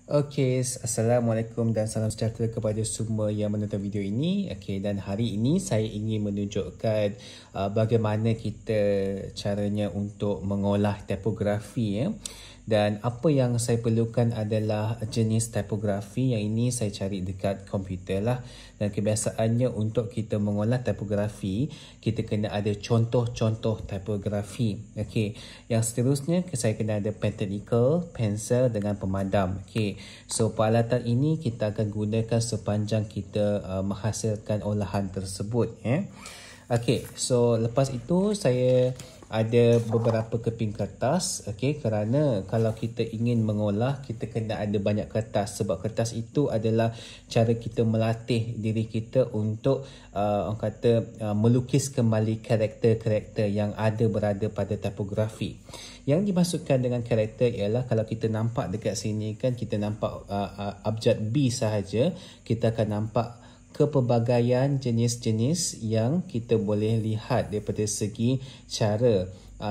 Okey, Assalamualaikum dan salam sejahtera kepada semua yang menonton video ini. Okey, dan hari ini saya ingin menunjukkan bagaimana kita caranya untuk mengolah tipografi ya. Dan apa yang saya perlukan adalah jenis tipografi yang ini saya cari dekat komputer lah. Dan kebiasaannya untuk kita mengolah tipografi, kita kena ada contoh-contoh tipografi. Okey, yang seterusnya saya kena ada pen technical, pensel dengan pemadam. Okey, so peralatan ini kita akan gunakan sepanjang kita menghasilkan olahan tersebut. Okey, so lepas itu saya ada beberapa keping kertas, okey, kerana kalau kita ingin mengolah kita kena ada banyak kertas sebab kertas itu adalah cara kita melatih diri kita untuk melukis kembali karakter-karakter yang berada pada tipografi. Yang dimaksudkan dengan karakter ialah kalau kita nampak dekat sini kan kita nampak abjad B sahaja, kita akan nampak kepelbagaian jenis-jenis yang kita boleh lihat daripada segi cara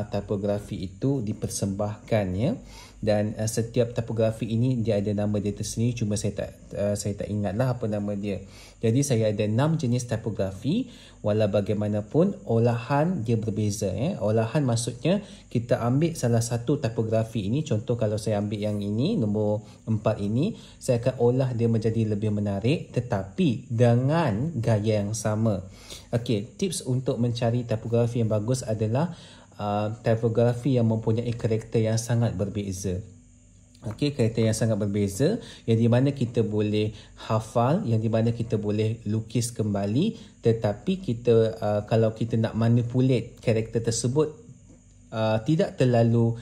tipografi itu dipersembahkan ya. Dan setiap tipografi ini dia ada nama dia tersendiri, cuma saya tak ingatlah apa nama dia. Jadi saya ada 6 jenis tipografi. Walau bagaimanapun olahan dia berbeza ya. Olahan maksudnya kita ambil salah satu tipografi ini, contoh kalau saya ambil yang ini nombor 4 ini, saya akan olah dia menjadi lebih menarik tetapi dengan gaya yang sama. Okey, tips untuk mencari tipografi yang bagus adalah tipografi yang mempunyai karakter yang sangat berbeza. Okey, karakter yang sangat berbeza yang di mana kita boleh hafal, yang di mana kita boleh lukis kembali, tetapi kita kalau kita nak manipulate karakter tersebut tidak terlalu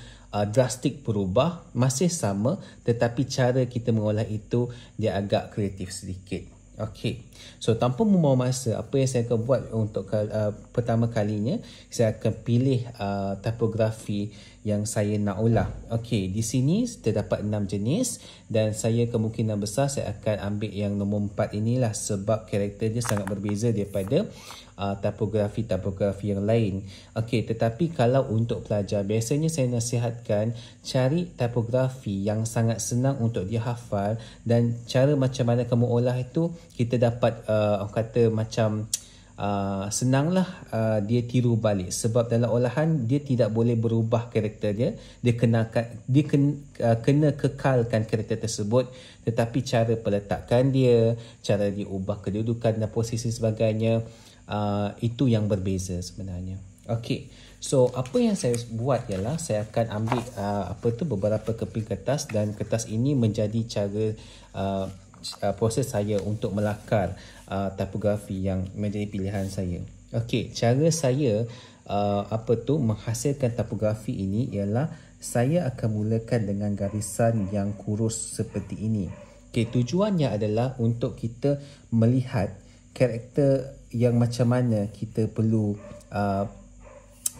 drastik berubah, masih sama, tetapi cara kita mengolah itu dia agak kreatif sedikit. Okey, so tanpa membuang masa, apa yang saya akan buat untuk pertama kalinya, saya akan pilih tipografi yang saya nak olah. Okey, di sini terdapat 6 jenis dan saya kemungkinan besar saya akan ambil yang nombor 4 inilah sebab karakter dia sangat berbeza daripada tipografi yang lain. Okey, tetapi kalau untuk pelajar, biasanya saya nasihatkan cari tipografi yang sangat senang untuk dihafal, dan cara macam mana kamu olah itu kita dapat senanglah dia tiru balik sebab dalam olahan dia tidak boleh berubah karakter dia, kena kekalkan karakter tersebut, tetapi cara peletakan dia, cara dia ubah kedudukan dan posisi sebagainya, itu yang berbeza sebenarnya. Okey, so apa yang saya buat ialah saya akan ambil beberapa keping kertas, dan kertas ini menjadi cara proses saya untuk melakar tipografi yang menjadi pilihan saya. Okey, cara saya menghasilkan tipografi ini ialah saya akan mulakan dengan garisan yang kurus seperti ini. Okey, tujuannya adalah untuk kita melihat karakter yang macam mana kita perlu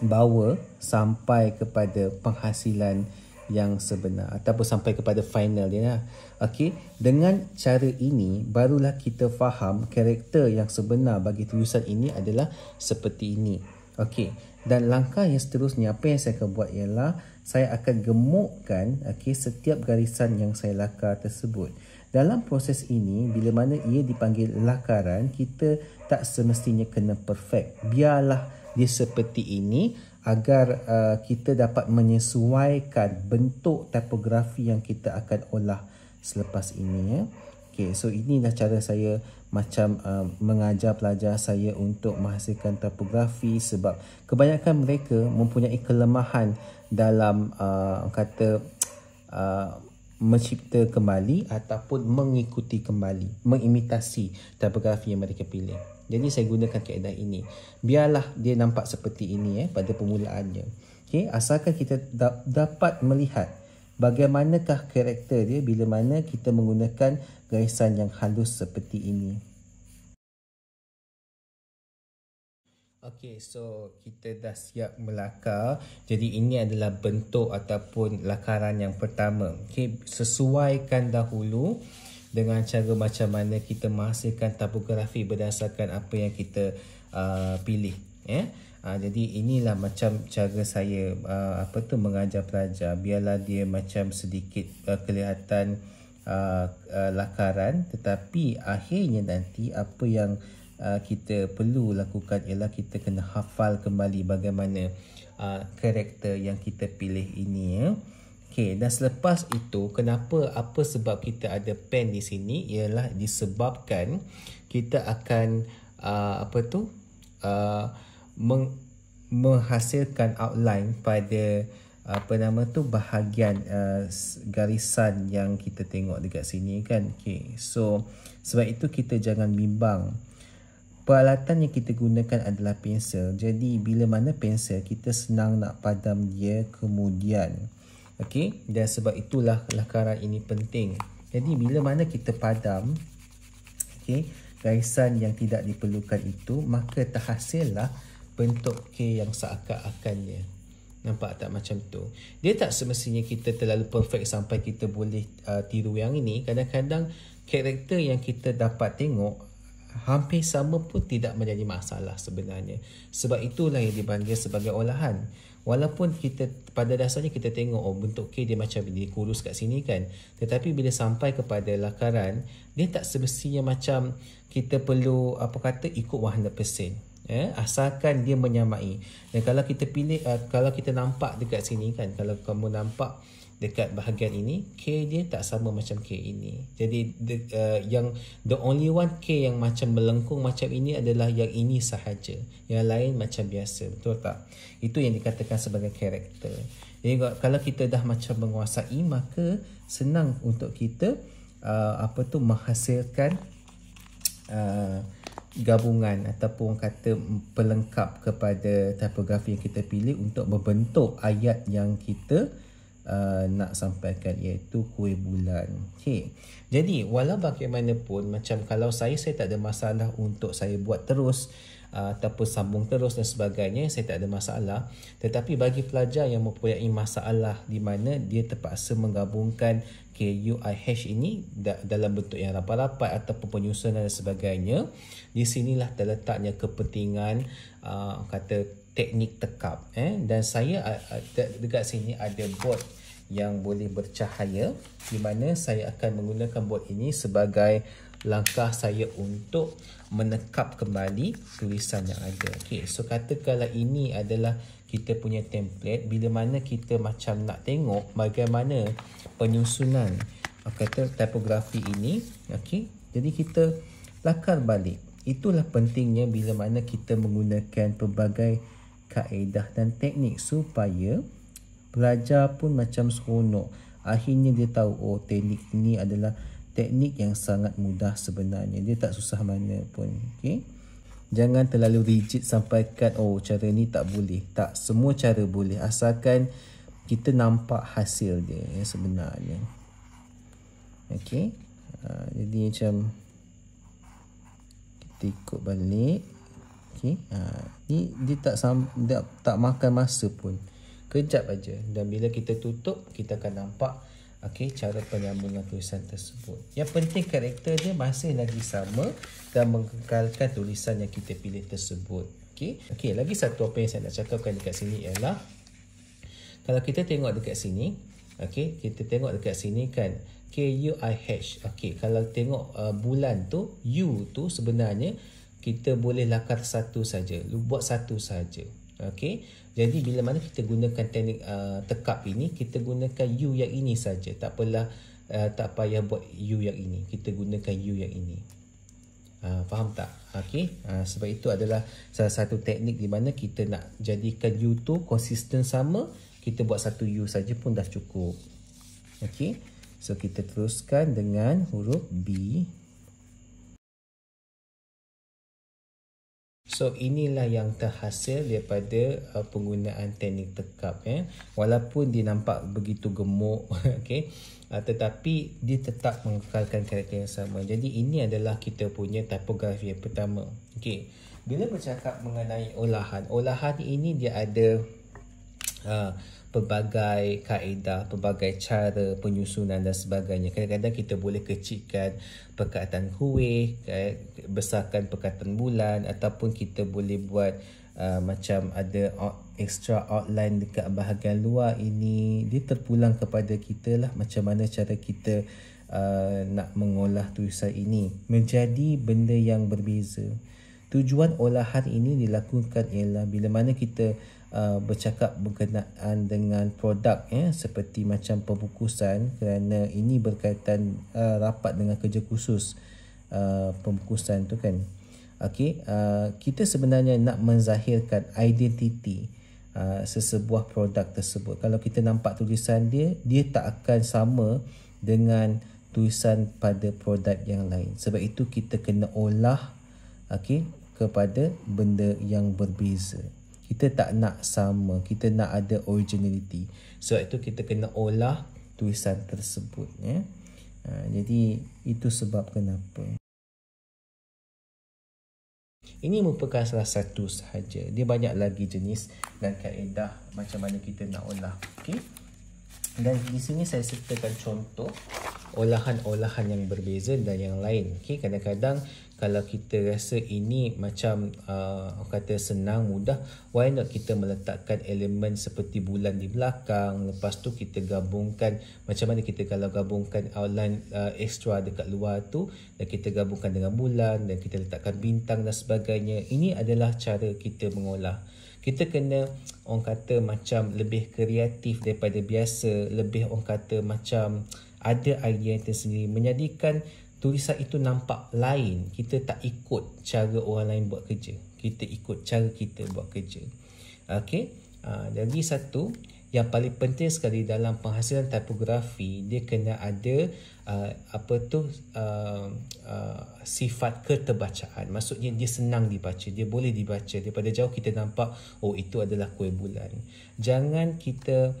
bawa sampai kepada penghasilan yang sebenar ataupun sampai kepada final dia. Okey, dengan cara ini barulah kita faham karakter yang sebenar bagi tulisan ini adalah seperti ini. Okey, dan langkah yang seterusnya apa yang saya akan buat ialah saya akan gemukkan setiap garisan yang saya lakar tersebut. Dalam proses ini, bila mana ia dipanggil lakaran, kita tak semestinya kena perfect. Biarlah dia seperti ini agar kita dapat menyesuaikan bentuk tipografi yang kita akan olah selepas ini ya. Okay, so inilah cara saya mengajar pelajar saya untuk menghasilkan tipografi, sebab kebanyakan mereka mempunyai kelemahan dalam mencipta kembali ataupun mengikuti kembali, mengimitasi tipografi yang mereka pilih. Jadi saya gunakan kaedah ini. Biarlah dia nampak seperti ini pada permulaannya. Okay, asalkan kita dapat melihat bagaimanakah karakter dia bila mana kita menggunakan garisan yang halus seperti ini. Okey, so kita dah siap melakar. Jadi ini adalah bentuk ataupun lakaran yang pertama. Okey, sesuaikan dahulu dengan cara macam mana kita menghasilkan tipografi berdasarkan apa yang kita pilih ya. Jadi inilah macam cara saya mengajar pelajar, biarlah dia macam sedikit kelihatan lakaran, tetapi akhirnya nanti apa yang kita perlu lakukan ialah kita kena hafal kembali bagaimana karakter yang kita pilih ini ya. Okey, dan selepas itu apa sebab kita ada pen di sini ialah disebabkan kita akan menghasilkan outline pada bahagian garisan yang kita tengok dekat sini kan. Okey, so sebab itu kita jangan bimbang. Peralatan yang kita gunakan adalah pensel. Jadi bila mana pensel, kita senang nak padam dia kemudian. Okey, dan sebab itulah lakaran ini penting. Jadi bila mana kita padam garisan yang tidak diperlukan itu, maka terhasillah bentuk K yang seakan-akannya. Nampak tak macam tu? Dia tak semestinya kita terlalu perfect sampai kita boleh tiru yang ini. Kadang-kadang karakter yang kita dapat tengok hampir sama pun tidak menjadi masalah sebenarnya. Sebab itulah yang dipanggil sebagai olahan. Walaupun kita pada dasarnya kita tengok bentuk K dia macam ini kurus kat sini kan. Tetapi bila sampai kepada lakaran, dia tak semestinya macam kita perlu ikut 100%. Asalkan dia menyamai. Dan kalau kita pilih kalau kita nampak dekat sini kan, kalau kamu nampak dekat bahagian ini, K dia tak sama macam K ini. Jadi the only one K yang macam melengkung macam ini adalah yang ini sahaja. Yang lain macam biasa. Betul tak? Itu yang dikatakan sebagai karakter. Jadi kalau kita dah macam menguasai, maka senang untuk kita menghasilkan gabungan ataupun kata pelengkap kepada tipografi yang kita pilih untuk membentuk ayat yang kita nak sampaikan, iaitu kuih bulan. Okey. Jadi walau bagaimanapun, macam kalau saya tak ada masalah untuk saya buat terus ataupun sambung terus dan sebagainya, saya tak ada masalah. Tetapi bagi pelajar yang mempunyai masalah di mana dia terpaksa menggabungkan KUIH ini dalam bentuk yang rapat-rapat ataupun penyusunan dan sebagainya, di sinilah terletaknya kepentingan teknik tekap. Dan saya dekat sini ada board yang boleh bercahaya, di mana saya akan menggunakan board ini sebagai langkah saya untuk menekap kembali tulisan yang ada. Okey, so katakanlah ini adalah kita punya template. Bila mana kita macam nak tengok bagaimana penyusunan tipografi ini, okey, jadi kita lakar balik. Itulah pentingnya bila mana kita menggunakan pelbagai kaedah dan teknik supaya pelajar pun macam seronok. Akhirnya dia tahu, teknik ini adalah teknik yang sangat mudah sebenarnya. Dia tak susah mana pun. Okay? Jangan terlalu rigid sampaikan, cara ni tak boleh. Tak, semua cara boleh. Asalkan kita nampak hasil dia yang sebenarnya. Okay? Jadi macam kita ikut balik. Okay? Ni dia tak makan masa pun. Kejap aja, dan bila kita tutup, kita akan nampak cara penyambungan tulisan tersebut. Yang penting karakter dia masih lagi sama dan mengekalkan tulisan yang kita pilih tersebut. Okey, lagi satu apa yang saya nak cakapkan dekat sini ialah, kalau kita tengok dekat sini, kita tengok dekat sini kan, KUIH. Kalau tengok bulan tu, U tu sebenarnya kita boleh lakar satu saja, buat satu saja. Jadi bila mana kita gunakan teknik tekap ini, kita gunakan U yang ini saja. Tak payah buat U yang ini. Kita gunakan U yang ini. Faham tak? Sebab itu adalah salah satu teknik di mana kita nak jadikan U tu konsisten sama. Kita buat satu U saja pun dah cukup. So kita teruskan dengan huruf B. So inilah yang terhasil daripada penggunaan teknik tekap. Walaupun dia nampak begitu gemuk, tetapi dia tetap mengekalkan karakter yang sama. Jadi ini adalah kita punya tipografi yang pertama. Bila bercakap mengenai olahan ini dia ada pelbagai kaedah, pelbagai cara penyusunan dan sebagainya. Kadang-kadang kita boleh kecilkan perkataan kuih, besarkan perkataan bulan, ataupun kita boleh buat macam ada extra outline dekat bahagian luar ini. Dia terpulang kepada kita lah macam mana cara kita nak mengolah tulisan ini menjadi benda yang berbeza. Tujuan olahan ini dilakukan ialah bila mana kita bercakap berkenaan dengan produk seperti macam pembungkusan, kerana ini berkaitan rapat dengan kerja khusus pembungkusan tu kan. Okey, kita sebenarnya nak menzahirkan identiti sesebuah produk tersebut. Kalau kita nampak tulisan dia tak akan sama dengan tulisan pada produk yang lain. Sebab itu kita kena olah kepada benda yang berbeza. Kita tak nak sama, kita nak ada originality. Sebab itu kita kena olah tulisan tersebut. Jadi itu sebab kenapa. Ini merupakan salah satu sahaja. Dia banyak lagi jenis dan kaedah macam mana kita nak olah. Okay? Dan di sini saya sertakan contoh olahan-olahan yang berbeza dan yang lain. Okay? Kadang-kadang kalau kita rasa ini macam kata senang, mudah, why not kita meletakkan elemen seperti bulan di belakang, lepas tu kita gabungkan, macam mana kita kalau gabungkan outline extra dekat luar tu, dan kita gabungkan dengan bulan dan kita letakkan bintang dan sebagainya. Ini adalah cara kita mengolah. Kita kena orang kata macam lebih kreatif daripada biasa, lebih orang kata macam ada idea tersendiri, menjadikan tulisan itu nampak lain. Kita tak ikut cara orang lain buat kerja, kita ikut cara kita buat kerja. Okey, jadi satu yang paling penting sekali dalam penghasilan tipografi, dia kena ada sifat keterbacaan. Maksudnya dia senang dibaca, dia boleh dibaca. Daripada jauh kita nampak, oh itu adalah kuih bulan. Jangan kita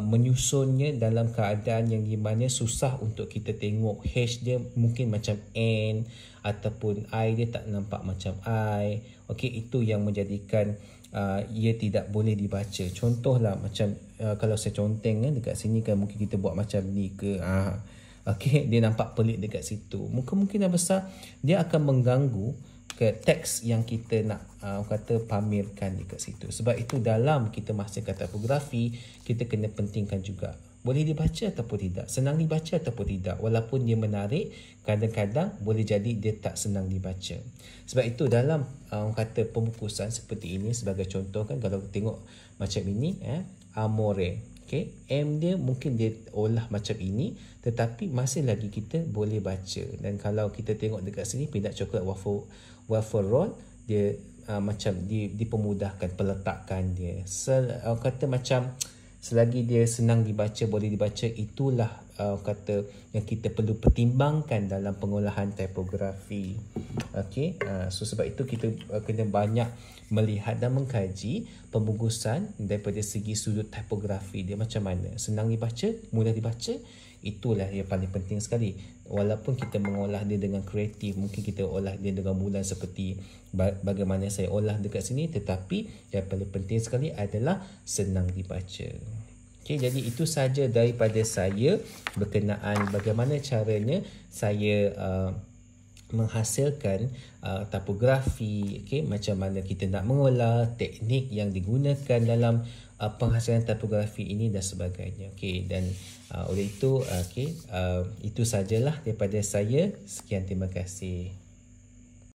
menyusunnya dalam keadaan yang di mana susah untuk kita tengok. H dia mungkin macam N, ataupun I dia tak nampak macam I. Okey, itu yang menjadikan ia tidak boleh dibaca. Contohlah macam kalau saya conteng dekat sini kan, mungkin kita buat macam ni ke. Okey, dia nampak pelik dekat situ. Kemungkinan besar dia akan mengganggu ke teks yang kita nak kata pamerkan dekat situ. Sebab itu dalam kita menghasilkan tipografi, kita kena pentingkan juga boleh dibaca ataupun tidak, senang dibaca ataupun tidak. Walaupun dia menarik, kadang-kadang boleh jadi dia tak senang dibaca. Sebab itu dalam kata pembungkusan seperti ini sebagai contoh kan, kalau tengok macam ini Amore. Okay, M dia mungkin dia olah macam ini, tetapi masih lagi kita boleh baca. Dan kalau kita tengok dekat sini, peanut chocolate waffle roll, dia macam dipermudahkan peletakan dia. Kata macam selagi dia senang dibaca, boleh dibaca, itulah kata yang kita perlu pertimbangkan dalam pengolahan tipografi. Okey, so sebab itu kita kena banyak melihat dan mengkaji pembungkusan daripada segi sudut tipografi dia macam mana. Senang dibaca, mudah dibaca, itulah yang paling penting sekali. Walaupun kita mengolah dia dengan kreatif, mungkin kita olah dia dengan bulan seperti bagaimana saya olah dekat sini, tetapi yang paling penting sekali adalah senang dibaca. Okay, jadi itu sahaja daripada saya berkenaan bagaimana caranya saya menghasilkan tipografi, okay, macam mana kita nak mengolah, teknik yang digunakan dalam penghasilan tipografi ini dan sebagainya. Okay, dan oleh itu itu sajalah daripada saya. Sekian, terima kasih.